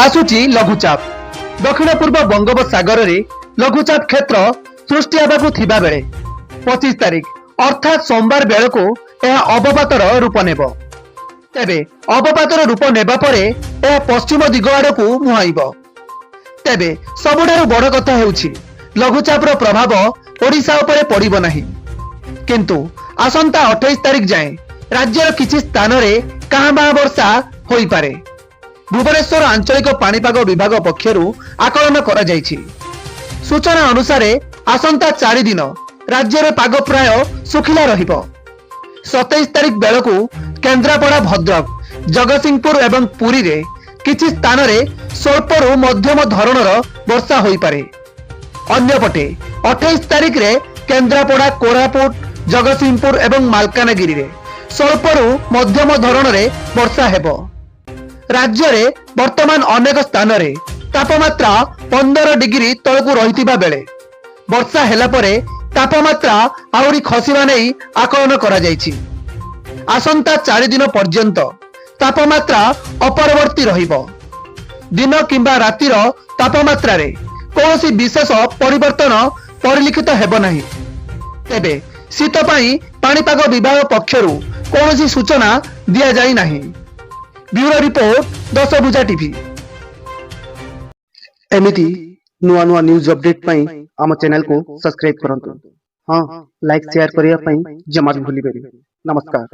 आसुची लघुचाप दक्षिण पूर्व बंगोपसागर रे लघुचाप क्षेत्र सृष्टि हेबाकु थिबा बेले 25 तारिख अर्थात सोमवार बेलको यह अवपातर रूप नेब। तेबे अवपातर रूप नेबा परे यह पश्चिम दिग आड़कू मुहाइब। तेबे सबुठारु बड़ कथा हेउछि लघुचापर प्रभाव ओडिशा उपरे पड़िबो नाही, किंतु आसंता 28 तारिख जाए राज्यर किछि स्थान रे कांबा वर्षा होई पारे। भुवनेश्वर आंचलिक पाणीपाग विभाग पक्षरु आकलन करा जायछि। सूचना अनुसार आसंता 4 दिन राज्यर पाग प्राय सुखिला रहिबो। 27 तारिख बेलकू केन्द्रापड़ा, भद्रक, जगतसिंहपुर एवं पुरी रे किछि स्थान रे स्वल्परु मध्यम धरणर वर्षा होई पारे। अन्यपटे 28 तारिख रे केन्द्रापड़ा, कोरापुट, जगतसिंहपुर एवं मालकानगिरी रे स्वल्परु मध्यम धरण रे वर्षा हेबो। राज्य रे वर्तमान अनेक स्थान रे तापमात्रा 15 डिग्री तलकू रहितिबा बेले वर्षा हेला परे तापमात्रा आउरी खसिबा नै आकलन करा जायछि। आसंता 4 दिन पर्यंत तापमात्रा अपरवर्ती रहिबो। दिन किंबा रातिर तापमात्रा रे कोनोसी विशेष परिवर्तन परिलिखित हेबो नाही। तेबे शीत पई पाणीपाग विभाग पक्षरु कोनोसी सूचना दिया जाई नाही। ब्यूरो रिपोर्ट 10 भुजा टीवी। एमिति नुआ नुआ न्यूज अपडेट पई आम चैनल को सब्सक्राइब करंतु। हां, लाइक शेयर करिया पई जमा भी भूली बेरी। नमस्कार।